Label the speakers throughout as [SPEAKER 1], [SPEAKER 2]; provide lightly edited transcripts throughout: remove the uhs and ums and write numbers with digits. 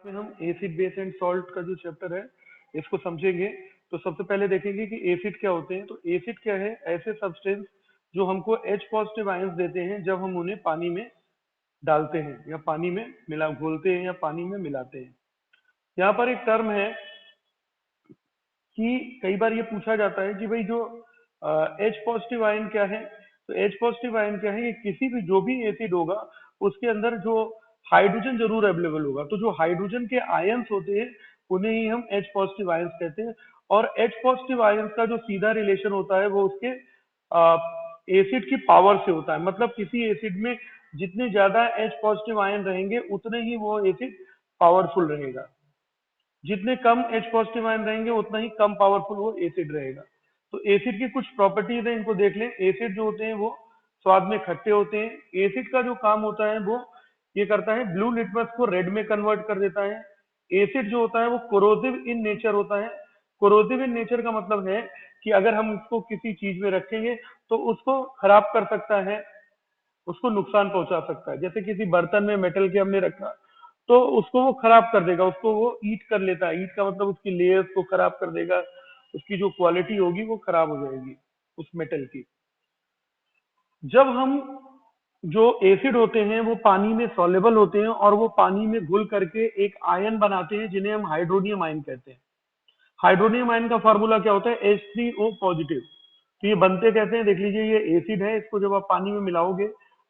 [SPEAKER 1] में हम acid base and salt का जो चैप्टर है इसको समझेंगे। तो सबसे पहले देखेंगे कि एसिड क्या होते हैं। तो एसिड क्या है? ऐसे सब्सटेंस जो हमको H पॉजिटिव आयंस देते हैं जब हम उन्हें पानी में डालते हैं या पानी में मिला घोलते हैं या पानी में मिलाते हैं। यहाँ पर एक टर्म है कि कई बार ये पूछा जाता है कि भाई जो H पॉजिटिव आयन क्या है। तो H पॉजिटिव आयन क्या है कि किसी भी जो भी एसिड होगा उसके अंदर जो हाइड्रोजन जरूर अवेलेबल होगा। तो जो हाइड्रोजन के आयंस होते हैं उन्हें ही हम H पॉजिटिव आयंस कहते हैं। और H पॉजिटिव आयंस का जो सीधा रिलेशन होता है वो उसके एसिड की पावर से होता है। मतलब किसी एसिड में जितने ज्यादा H पॉजिटिव आयन रहेंगे उतने ही वो एसिड पावरफुल रहेगा। जितने कम H पॉजिटिव आयन रहेंगे उतना ही कम पावरफुल वो एसिड रहेगा। तो एसिड की कुछ प्रॉपर्टीज है, इनको देख लें। एसिड जो होते हैं वो स्वाद में खट्टे होते हैं। एसिड का जो काम होता है वो ये करता है ब्लू लिटमस को रेड में कन्वर्ट कर देता है। एसिड जो होता है वो कोरोसिव इन नेचर होता है। कोरोसिव इन नेचर का मतलब है कि अगर हम उसको किसी चीज में रखेंगे तो उसको खराब कर सकता है, उसको नुकसान पहुंचा सकता है। जैसे किसी बर्तन में मेटल के हमने रखा तो उसको वो खराब कर देगा, उसको वो ईट कर लेता है। ईट का मतलब उसकी लेयर्स को खराब कर देगा, उसकी जो क्वालिटी होगी वो खराब हो जाएगी उस मेटल की। जब हम जो एसिड होते हैं वो पानी में सॉलेबल होते हैं और वो पानी में घुल करके एक आयन बनाते हैं जिन्हें हम हाइड्रोनियम आयन कहते हैं। हाइड्रोनियम आयन का फॉर्मूला क्या होता है? H3O positive. तो ये बनते कैसे हैं देख लीजिए। ये एसिड है, इसको जब आप पानी में मिलाओगे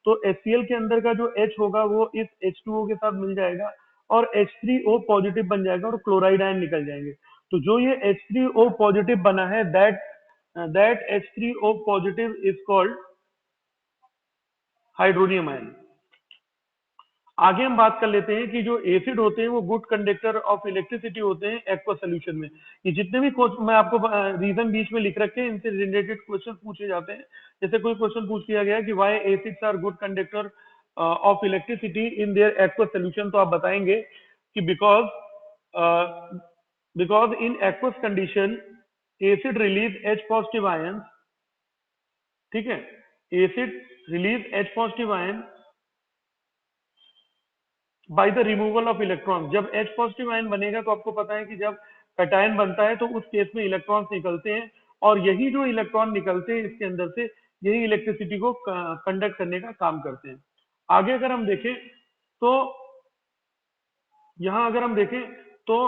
[SPEAKER 1] तो HCl के अंदर का जो H होगा वो इस H2O के साथ मिल जाएगा और H3O पॉजिटिव बन जाएगा और क्लोराइड आयन निकल जाएंगे। तो जो ये H3O पॉजिटिव बना है that H3O positive is called hydronium ion. आगे हम बात कर लेते हैं कि जो एसिड होते हैं वो गुड कंडक्टर ऑफ इलेक्ट्रिसिटी होते हैं एक्वा सोल्यूशन में। ये जितने भी मैं आपको रीजन बीच में लिख रखे हैं इनसे रिलेटेड क्वेश्चन पूछे जाते हैं। जैसे कोई क्वेश्चन पूछ लिया गया कि why acids are good conductor of electricity in their aqua solution, तो आप बताएंगे कि because in aqueous condition acid release H positive ion. ठीक है, acid release H positive ion by the removal of electron. जब H पॉजिटिव आयन बनेगा तो आपको पता है कि जब कैटायन बनता है तो उस केस में इलेक्ट्रॉन्स निकलते हैं और यही जो इलेक्ट्रॉन निकलते हैं इसके अंदर से यही इलेक्ट्रिसिटी को कंडक्ट करने का काम करते हैं। आगे अगर हम देखें तो यहां अगर हम देखें तो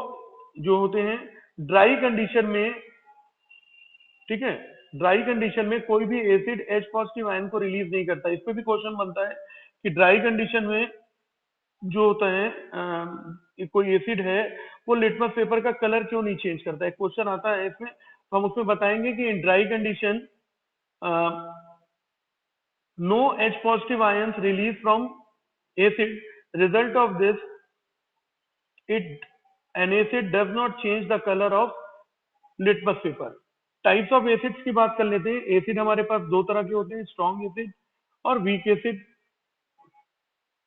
[SPEAKER 1] जो होते हैं ड्राई कंडीशन में, ठीक है, ड्राई कंडीशन में कोई भी एसिड H पॉजिटिव आयन को रिलीज नहीं करता। इस पे भी क्वेश्चन बनता है कि ड्राई कंडीशन में जो होता है कोई एसिड है वो लिटमस पेपर का कलर क्यों नहीं चेंज करता है। क्वेश्चन आता है इसमें, तो हम उसमें बताएंगे कि in dry condition no H positive ions release from acid, result of this it an acid does not change the colour of litmus paper. Types of acids की बात कर लेते हैं। एसिड हमारे पास दो तरह के होते हैं, स्ट्रॉन्ग एसिड और weak acid,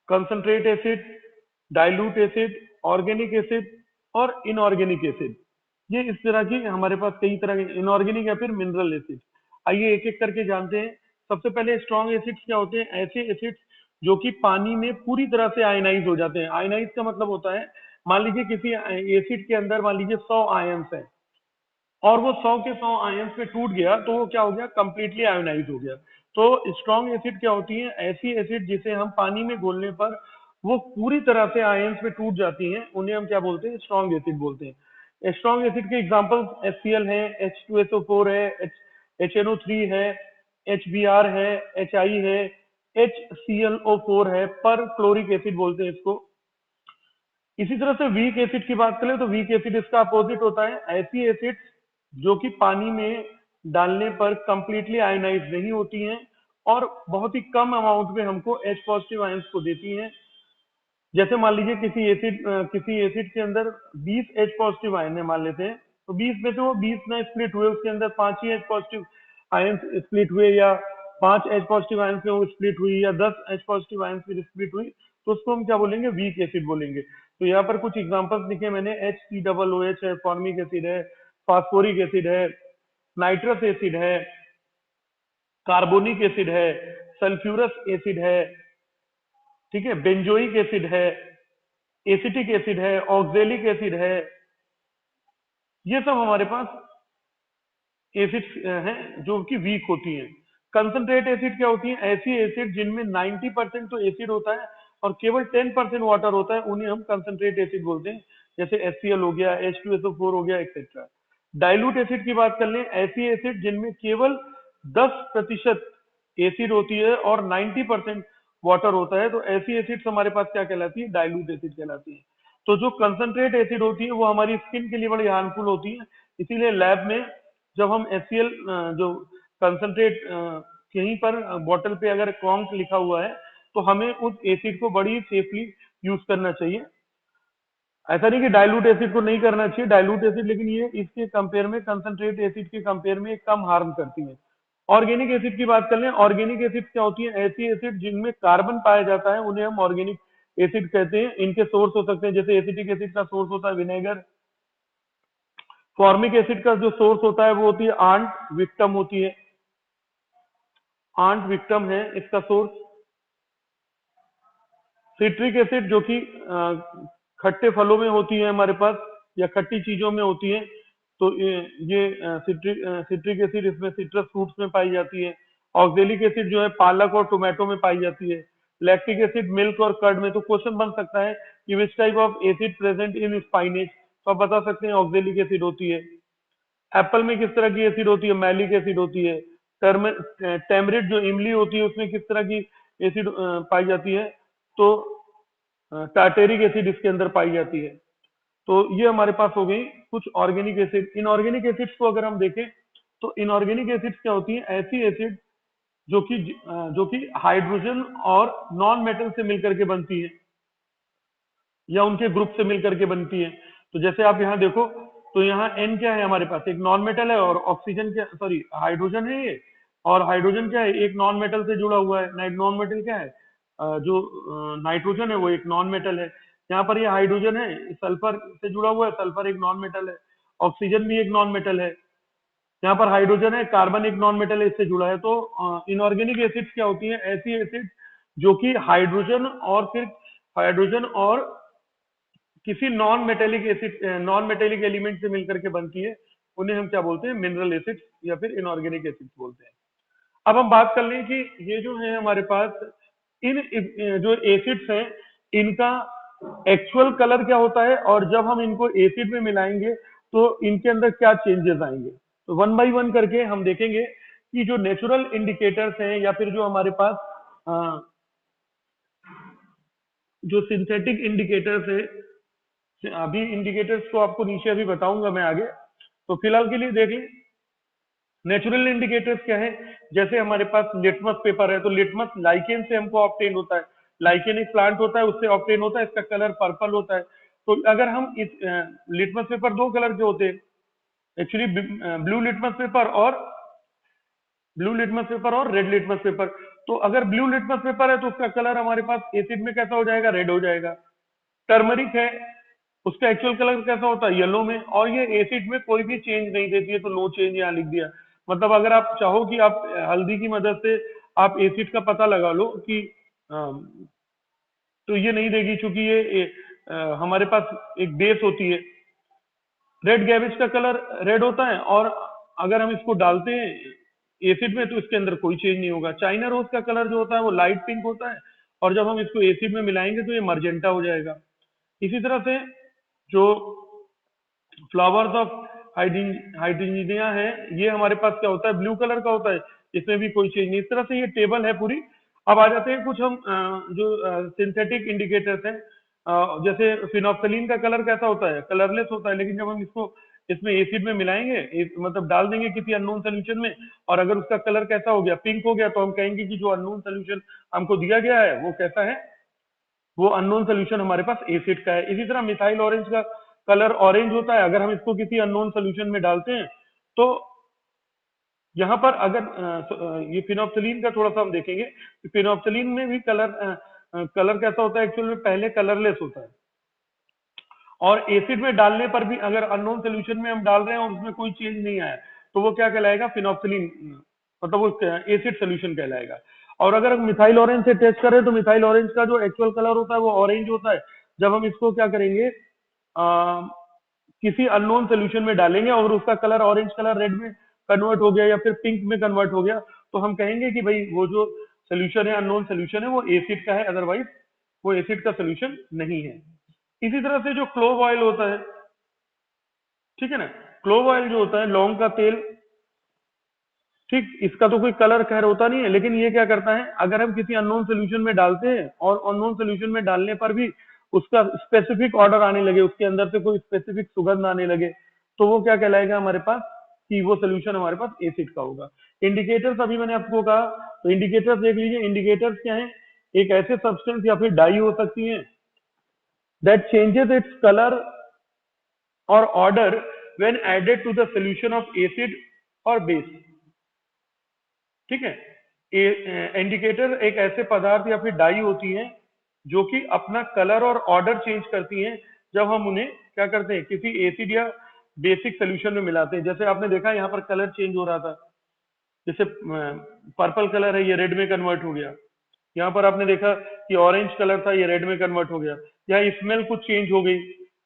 [SPEAKER 1] concentrate acid, dilute acid, organic acid और इनऑर्गेनिक एसिड। ये इस तरह की हमारे पास कई तरह के इनऑर्गेनिक या फिर मिनरल एसिड। आइए एक एक करके जानते हैं। सबसे पहले स्ट्रॉन्ग एसिड्स क्या होते हैं? ऐसे एसिड्स जो कि पानी में पूरी तरह से आयनाइज हो जाते हैं। आयनाइज का मतलब होता है, मान लीजिए किसी एसिड के अंदर मान लीजिए 100 आयंस है और वो 100 के 100 आयंस में टूट गया तो वो क्या हो गया? कंप्लीटली आयोनाइज हो गया। तो स्ट्रॉन्ग एसिड क्या होती है? ऐसी एसिड जिसे हम पानी में घोलने पर वो पूरी तरह से आयंस में टूट जाती हैं, उन्हें हम क्या बोलते हैं? स्ट्रॉन्ग एसिड बोलते हैं। स्ट्रॉन्ग एसिड के एग्जांपल HCl है, H2SO4 है, HNO3 है, HBr है, HI है, HClO4 है, पर क्लोरिक एसिड बोलते हैं इसको। इसी तरह से वीक एसिड की बात करें तो वीक एसिड इसका अपोजिट होता है। ऐसी एसिड जो कि पानी में डालने पर कंप्लीटली आयोनाइज नहीं होती हैं और बहुत ही कम अमाउंट में हमको H पॉजिटिव आयंस को देती हैं। जैसे मान लीजिए किसी एसिड के अंदर 20 H पॉजिटिव आयन है मान लेते हैं, तो 20 में से वो 20 ना स्प्लिट हुए, उसके अंदर 5 ही H पॉजिटिव आयंस स्प्लिट हुए या 5 H पॉजिटिव आयंस में वो स्प्लिट हुई या 10 H पॉजिटिव आयंस में स्प्लिट हुई, तो उसको हम क्या बोलेंगे? वीक एसिड बोलेंगे। तो यहाँ पर कुछ एग्जांपल्स लिखे मैंने। HCOOH है, फॉर्मिक एसिड है, फास्फोरिक एसिड है, नाइट्रस एसिड है, कार्बोनिक एसिड है, सल्फ्यूरस एसिड है, ठीक है, बेंजोइक एसिड है, एसिटिक एसिड है, ऑक्जेलिक एसिड है, ये सब हमारे पास एसिड्स हैं जो कि वीक होती हैं। कंसंट्रेट एसिड क्या होती है? ऐसी एसिड जिनमें 90% तो एसिड होता है और केवल 10% वाटर होता है, उन्हें हम कंसंट्रेट एसिड बोलते हैं। जैसे HCl हो गया, H2SO4 हो गया, एक्सेट्रा। डाइल्यूट एसिड की बात कर लें, ऐसी एसिड जिनमें केवल 10% एसिड होती है और 90% वाटर होता है, तो ऐसी एसिड्स हमारे पास क्या कहलाती है? डाइल्यूट एसिड कहलाती है। तो जो कंसंट्रेट एसिड होती है वो हमारी स्किन के लिए बड़ी हार्मफुल होती है, इसीलिए लैब में जब हम HCl जो कंसंट्रेट कहीं पर बॉटल पे अगर कॉन्क लिखा हुआ है तो हमें उस एसिड को बड़ी सेफली यूज करना चाहिए। ऐसा नहीं कि डाइल्यूट एसिड को नहीं करना चाहिए, डाइल्यूट एसिड, लेकिन ये इसके कंपेयर में, कंसंट्रेट एसिड के कंपेयर में कम हार्म करती है। ऑर्गेनिक एसिड की बात कर लें, ऑर्गेनिक एसिड क्या होती है? ऐसी एसिड जिनमें कार्बन पाया जाता है उन्हें हम ऑर्गेनिक एसिड कहते हैं। इनके सोर्स हो सकते हैं, जैसे एसिटिक एसिड का सोर्स होता है विनेगर। फॉर्मिक एसिड का जो सोर्स होता है वो होती है आंट विक्टम होती है, आंट विक्टम है इसका सोर्स। सिट्रिक एसिड जो कि खट्टे फलों में होती है हमारे पास, या खट्टी चीजों में होती है, तो ये सिट्रिक एसिड इसमें सिट्रस फ्रूट्स में पाई जाती है। ऑक्जेलिक एसिड जो है पालक और टोमेटो में पाई जाती है। लैक्टिक एसिड मिल्क और कर्ड में। तो क्वेश्चन बन सकता है कि which type of acid present in spinach, तो आप बता सकते हैं ऑक्जेलिक एसिड होती है। एप्पल में किस तरह की एसिड होती है? मैलिक एसिड होती है। टेमरिड जो इमली होती है उसमें किस तरह की एसिड पाई जाती है? तो टार्टेरिक एसिड इसके अंदर पाई जाती है। तो ये हमारे पास हो गई कुछ ऑर्गेनिक एसिड। इनऑर्गेनिक एसिड्स को अगर हम देखें तो इनऑर्गेनिक एसिड्स क्या होती है? ऐसी एसिड जो कि हाइड्रोजन और नॉन मेटल से मिलकर के बनती है या उनके ग्रुप से मिलकर के बनती है। तो जैसे आप यहाँ देखो, तो यहाँ N क्या है हमारे पास? एक नॉन मेटल है, और ऑक्सीजन क्या, सॉरी हाइड्रोजन है ये, और हाइड्रोजन क्या है? एक नॉन मेटल से जुड़ा हुआ है। नॉन मेटल क्या है? जो नाइट्रोजन है वो एक नॉन मेटल है। यहाँ पर ये हाइड्रोजन है, सल्फर से जुड़ा हुआ है, सल्फर एक नॉन मेटल है। ऑक्सीजन भी एक नॉन मेटल है। यहाँ पर हाइड्रोजन है, कार्बन एक नॉन मेटल है, इससे जुड़ा है। तो इनऑर्गेनिक एसिड्स क्या होती है? ऐसी एसिड जो कि हाइड्रोजन और फिर हाइड्रोजन और किसी नॉन मेटेलिक एलिमेंट से मिलकर के बनती है, उन्हें हम क्या बोलते हैं? मिनरल एसिड्स या फिर इनऑर्गेनिक एसिड्स बोलते हैं। अब हम बात कर लें कि ये जो है हमारे पास जो एसिड्स हैं, इनका एक्चुअल कलर क्या होता है, और जब हम इनको एसिड में मिलाएंगे तो इनके अंदर क्या चेंजेस आएंगे। तो वन बाय वन करके हम देखेंगे कि जो नेचुरल इंडिकेटर्स हैं या फिर जो हमारे पास जो सिंथेटिक इंडिकेटर्स है, अभी इंडिकेटर्स को आपको नीचे अभी बताऊंगा मैं आगे। तो फिलहाल के लिए देख लें नेचुरल इंडिकेटर्स क्या है। जैसे हमारे पास लिटमस पेपर है, तो लिटमस लाइकेन से हमको ऑब्टेन होता है। लाइकेन एक प्लांट होता है, उससे ऑब्टेन होता है, इसका कलर पर्पल होता है। तो अगर हम इस लिटमस पेपर दो कलर के होते हैं एक्चुअली, ब्लू लिटमस पेपर और रेड लिटमस पेपर। तो अगर ब्लू लिटमस पेपर है तो उसका कलर हमारे पास एसिड में कैसा हो जाएगा? रेड हो जाएगा। टर्मरिक है, उसका एक्चुअल कलर कैसा होता है? येलो में। और ये एसिड में कोई भी चेंज नहीं देती है, तो नो चेंज यहाँ लिख दिया। मतलब अगर आप चाहो कि आप हल्दी की मदद से आप एसिड का पता लगा लो कि तो ये नहीं देगी, क्योंकि ये हमारे पास एक बेस होती है। रेड गैबिज का कलर रेड होता है, और अगर हम इसको डालते हैं एसिड में तो इसके अंदर कोई चेंज नहीं होगा। चाइना रोज का कलर जो होता है वो लाइट पिंक होता है, और जब हम इसको एसिड में मिलाएंगे तो ये मर्जेंटा हो जाएगा। इसी तरह से जो फ्लावर्स ऑफ हाइड्रोजिनिया है, ये हमारे पास क्या होता है? ब्लू कलर का होता है, इसमें भी कोई चेंज नहीं। इस तरह से ये टेबल है पूरी। अब आ जाते हैं कुछ हम जो सिंथेटिक इंडिकेटर्स हैं। जैसे फिनोक्सलीन का कलर कैसा होता है? कलरलेस होता है, लेकिन जब हम इसको इसमें एसिड में मिलाएंगे, मतलब डाल देंगे किसी अननोन सोल्यूशन में, और अगर उसका कलर कैसा हो गया? पिंक हो गया, तो हम कहेंगे कि जो अननोन सोल्यूशन हमको दिया गया है वो कैसा है? वो अननोन सोल्यूशन हमारे पास एसिड का है। इसी तरह मिथाइल ऑरेंज का कलर ऑरेंज होता है, अगर हम इसको किसी अननोन सोल्यूशन में डालते हैं तो यहाँ पर अगर ये फिनोप्सिलीन का थोड़ा सा हम देखेंगे, फिनोप्सिलीन में भी कलर कैसा होता है? एक्चुअल में पहले कलरलेस होता है, और एसिड में डालने पर भी अगर अननोन सोल्यूशन में हम डाल रहे हैं और उसमें कोई चेंज नहीं आया तो वो क्या कहलाएगा? फिनोप्सिलीन, मतलब वो एसिड सोल्यूशन कहलाएगा। और अगर हम मिथाइल ऑरेंज से टेस्ट करें तो मिथाइल ऑरेंज का जो एक्चुअल कलर होता है वो ऑरेंज होता है, जब हम इसको क्या करेंगे, किसी अननोन सोल्यूशन में डालेंगे और उसका कलर ऑरेंज कलर रेड में कन्वर्ट हो गया या फिर पिंक में कन्वर्ट हो गया, तो हम कहेंगे कि भाई वो जो सोल्यूशन है, अननोन सोल्यूशन है, वो एसिड का है, अदरवाइज वो एसिड का सोल्यूशन नहीं है। इसी तरह से जो क्लोव ऑयल होता है, ठीक है ना, क्लोव ऑयल जो होता है, लौंग का तेल, ठीक, इसका तो कोई कलर खैर होता नहीं है, लेकिन ये क्या करता है, अगर हम किसी अननोन सोल्यूशन में डालते हैं और अननोन सोल्यूशन में डालने पर भी उसका स्पेसिफिक ऑर्डर आने लगे, उसके अंदर से कोई स्पेसिफिक सुगंध आने लगे, तो वो क्या कहलाएगा हमारे पास, कि वो सोल्यूशन हमारे पास एसिड का होगा। इंडिकेटर्स अभी मैंने आपको कहा, तो इंडिकेटर्स देख लीजिए, इंडिकेटर्स क्या है, एक ऐसे सब्सटेंस या फिर डाई हो सकती है दैट चेंजेस इट्स कलर और odour when added to the solution of acid और बेस, ठीक है। इंडिकेटर एक ऐसे पदार्थ या फिर डाई होती हैं जो कि अपना कलर और ऑर्डर चेंज करती हैं जब हम उन्हें क्या करते हैं, किसी एसिड या बेसिक सोल्यूशन में मिलाते हैं। जैसे आपने देखा यहाँ पर कलर चेंज हो रहा था, जैसे पर्पल कलर है, ये रेड में कन्वर्ट हो गया। यहाँ पर आपने देखा कि ऑरेंज कलर था, ये रेड में कन्वर्ट हो गया। यहाँ स्मेल कुछ चेंज हो गई,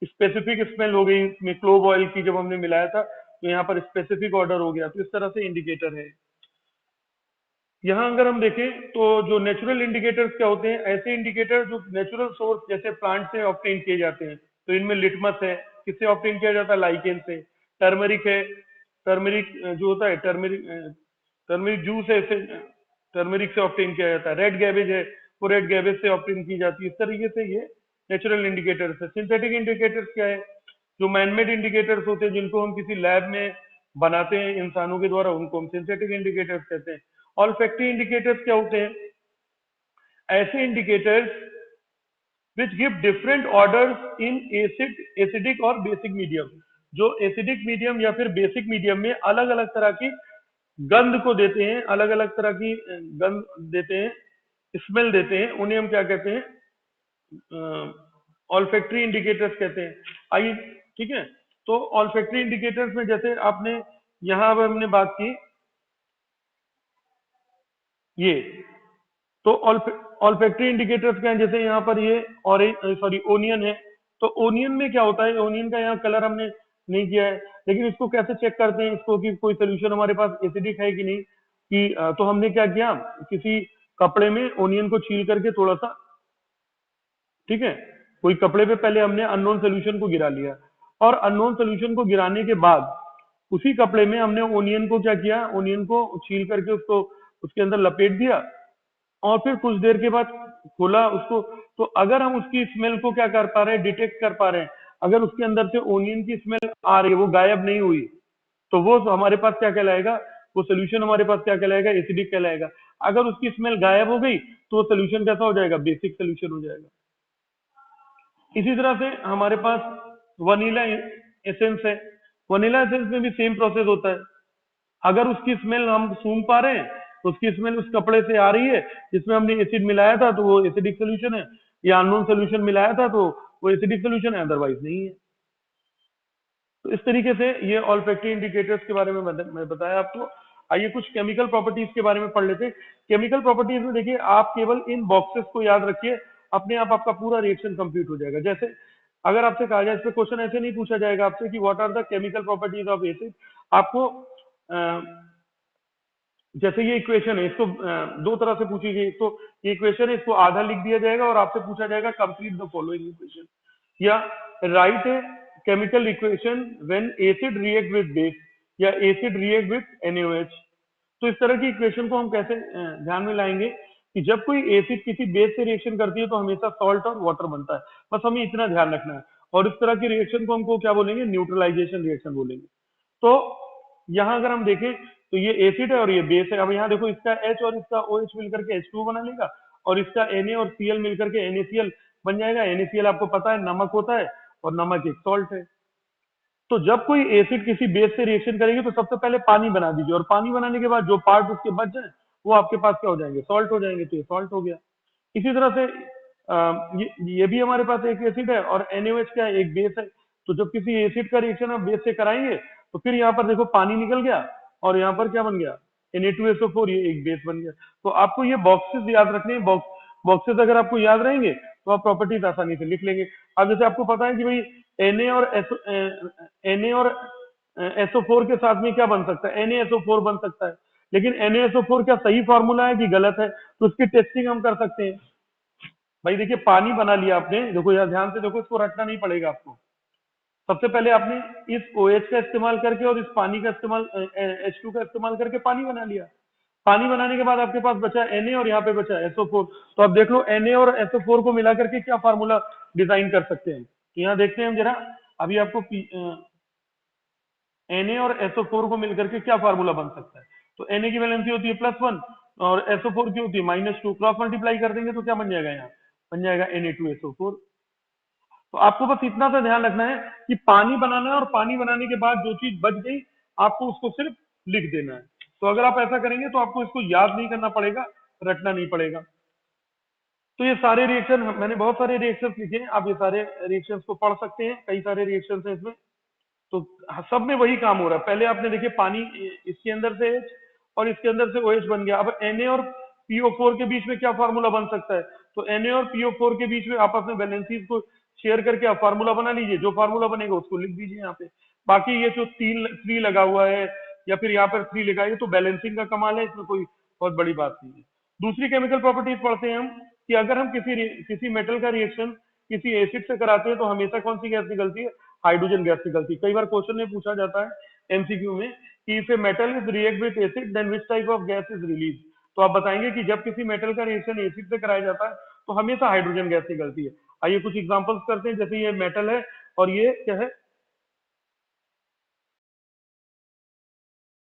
[SPEAKER 1] स्पेसिफिक स्मेल हो गई इसमें क्लोव ऑयल की, जब हमने मिलाया था तो यहाँ पर स्पेसिफिक ऑर्डर हो गया। तो इस तरह से इंडिकेटर है। यहाँ अगर हम देखें तो जो नेचुरल इंडिकेटर्स क्या होते हैं, ऐसे इंडिकेटर जो नेचुरल सोर्स जैसे प्लांट से ऑब्टेन किए जाते हैं, तो इनमें लिटमस है, किससे ऑब्टेन किया जाता है, लाइकेन से। टर्मरिक है, टर्मरिक जो होता है, टर्मरिक टर्मरिक जूस है, इसे टर्मरिक से ऑब्टेन किया जाता है। रेड गैबेज है, वो रेड गैबेज से ऑब्टेन की जाती है। इस तरीके से ये नेचुरल इंडिकेटर्स है। सिंथेटिक इंडिकेटर्स क्या है, जो मैनमेड इंडिकेटर्स होते हैं, जिनको हम किसी लैब में बनाते हैं इंसानों के द्वारा, उनको हम सिंथेटिक इंडिकेटर्स कहते हैं। ऑल्फैक्टरी इंडिकेटर्स क्या होते हैं, ऐसे indicators which give different orders in acidic और बेसिक मीडियम, जो एसिडिक मीडियम या फिर बेसिक मीडियम में अलग अलग तरह की गंध को देते हैं, अलग अलग तरह की गंध देते हैं, स्मेल देते हैं, उन्हें हम क्या कहते हैं, ऑल्फैक्टरी इंडिकेटर्स कहते हैं। आइए, ठीक है। तो ऑल्फैक्टरी इंडिकेटर्स में जैसे आपने यहां अब हमने बात की ये, तो ऑल्फैक्टरी इंडिकेटर्स क्या है, जैसे यहाँ पर ये ऑरेंज, सॉरी ओनियन है, तो ओनियन में क्या होता है, ओनियन का यहाँ कलर हमने नहीं किया है, लेकिन इसको कैसे चेक करते हैं इसको कि कोई सोल्यूशन हमारे पास एसिडिक है कि नहीं, कि तो हमने क्या किया, किसी कपड़े में ओनियन को छील करके थोड़ा सा, ठीक है, कोई कपड़े पे पहले हमने अननोन सोल्यूशन को गिरा लिया, और अननोन सोल्यूशन को गिराने के बाद उसी कपड़े में हमने ओनियन को क्या किया, ओनियन को छील करके उसको उसके अंदर लपेट दिया, और फिर कुछ देर के बाद खोला उसको। तो अगर हम उसकी स्मेल को क्या कर पा रहे हैं, डिटेक्ट कर पा रहे हैं, अगर उसके अंदर से ओनियन की स्मेल आ रही है, वो गायब नहीं हुई, तो वो हमारे पास क्या कहलाएगा, वो सोल्यूशन हमारे पास क्या कहलाएगा, एसिडिक कहलाएगा। अगर उसकी स्मेल गायब हो गई तो वो सोल्यूशन कैसा हो जाएगा, बेसिक सोल्यूशन हो जाएगा। इसी तरह से हमारे पास वनीला एसेंस है, वनीला एसेंस में भी सेम प्रोसेस होता है। अगर उसकी स्मेल हम सूंघ पा रहे हैं, उसकी स्मेल उस कपड़े से आ रही है जिसमें हमने एसिड मिलाया था, तो वो एसिडिक सोल्यूशन है, या अननोन सोल्यूशन मिलाया था तो वो एसिडिक सोल्यूशन है, अदरवाइज नहीं है। तो इस तरीके से ये ऑल्फैक्टरी इंडिकेटर्स के बारे में मैं बताया आपको। आइए कुछ केमिकल प्रॉपर्टीज के बारे में पढ़ लेते हैं। केमिकल प्रॉपर्टीज में देखिए, आप केवल इन बॉक्सेस को याद रखिए, अपने आप आपका पूरा रिएक्शन कंप्लीट हो जाएगा। जैसे अगर आपसे कहा जाए, इस पे क्वेश्चन ऐसे नहीं पूछा जाएगा आपसे कि what are the chemical properties of acid, आपको जैसे ये इक्वेशन है, इसको दो तरह से पूछी गई। तो ये इक्वेशन है, इसको आधा लिख दिया जाएगा और आपसे पूछा जाएगा कंप्लीट द फॉलोइंग इक्वेशन, या राइट है chemical equation when acid react with base, या एसिड रिएक्ट विद NaOH। तो इस तरह की इक्वेशन को हम कैसे ध्यान में लाएंगे कि जब कोई एसिड किसी बेस से रिएक्शन करती है तो हमेशा सॉल्ट और वाटर बनता है, बस हमें इतना ध्यान रखना है। और इस तरह की रिएक्शन को हमको क्या बोलेंगे, न्यूट्रलाइजेशन रिएक्शन बोलेंगे। तो यहाँ अगर हम देखें तो ये एसिड है और ये बेस है। अब यहाँ देखो, इसका H और इसका OH मिलकर के H2 बना लेगा, और इसका Na और Cl मिलकर के NaCl बन जाएगा। NaCl आपको पता है नमक होता है, और नमक एक सॉल्ट है। तो जब कोई एसिड किसी बेस से रिएक्शन करेगी तो सबसे पहले पानी बना दीजिए, और पानी बनाने के बाद जो पार्ट उसके बच जाए वो आपके पास क्या हो जाएंगे, सॉल्ट हो जाएंगे। तो ये सॉल्ट हो गया। इसी तरह से ये भी हमारे पास एक एसिड है, और NaOH क्या है, एक बेस है। तो जब किसी एसिड का रिएक्शन आप बेस से कराएंगे तो फिर यहाँ पर देखो पानी निकल गया, और यहाँ पर क्या बन गया, Na2SO4, ये एक बेस बन गया। तो आपको ये बॉक्सेस याद रखने हैं। बॉक्सेस अगर आपको याद रहेंगे तो आप प्रॉपर्टीज आसानी से लिख लेंगे। अब जैसे आपको पता है कि भाई Na और SO4 के साथ में क्या बन सकता है, NaSO4 बन सकता है, लेकिन NaSO4 क्या सही फॉर्मूला है कि गलत है, तो उसकी टेस्टिंग हम कर सकते हैं। भाई देखिए पानी बना लिया आपने, देखो यार ध्यान से देखो, इसको रटना नहीं पड़ेगा आपको। सबसे पहले आपने इस OH का इस्तेमाल करके और इस पानी का इस्तेमाल H2 का इस्तेमाल करके पानी बना लिया। पानी बनाने के बाद आपके पास बचा Na और यहाँ पे बचा SO4। तो अब देख लो Na और SO4 को मिला करके क्या फार्मूला डिजाइन कर सकते हैं। तो यहाँ देखते हैं हम जरा, अभी आपको Na और SO4 को मिलकर के क्या फार्मूला बन सकता है। तो Na की वैलेंसी होती है +1 और SO4 की होती है -2, क्रॉस मल्टीप्लाई कर देंगे तो क्या बन जाएगा, यहाँ बन जाएगा Na2SO4। तो आपको बस इतना सा ध्यान रखना है कि पानी बनाना है और पानी बनाने के बाद जो चीज बच गई आपको उसको सिर्फ लिख देना है। तो अगर आप ऐसा करेंगे तो आपको इसको याद नहीं करना पड़ेगा, रटना नहीं पड़ेगा। तो ये सारे रिएक्शन, मैंने बहुत सारे रिएक्शंस लिखे हैं, आप ये सारे रिएक्शंस को पढ़ सकते हैं, कई सारे रिएक्शंस हैं इसमें। तो सब में वही काम हो रहा है। पहले आपने देखिए पानी, इसके अंदर से H और इसके अंदर से OH बन गया। अब Na और PO4 के बीच में क्या फार्मूला बन सकता है, तो Na और PO4 के बीच में आपस में वैलेंसीज को शेयर करके आप फार्मूला बना लीजिए, जो फार्मूला बनेगा उसको लिख दीजिए यहाँ पे। बाकी ये जो 3 लगा हुआ है या फिर यहाँ पर 3 लिखा है, तो बैलेंसिंग का कमाल है, इसमें कोई बहुत बड़ी बात नहीं है। दूसरी केमिकल प्रॉपर्टीज पढ़ते हैं हम, कि अगर हम किसी मेटल का रिएक्शन किसी एसिड से कराते हैं तो हमेशा कौन सी गैस निकलती है, हाइड्रोजन गैस निकलती है। कई बार क्वेश्चन में पूछा जाता है MCQ में कि if a metal is react with acid then which type of gas is release. तो आप बताएंगे कि जब किसी मेटल का रिएक्शन एसिड से कराया जाता है तो हमेशा हाइड्रोजन गैस निकलती है। आइए कुछ एग्जांपल्स करते हैं। जैसे ये मेटल है और ये क्या है,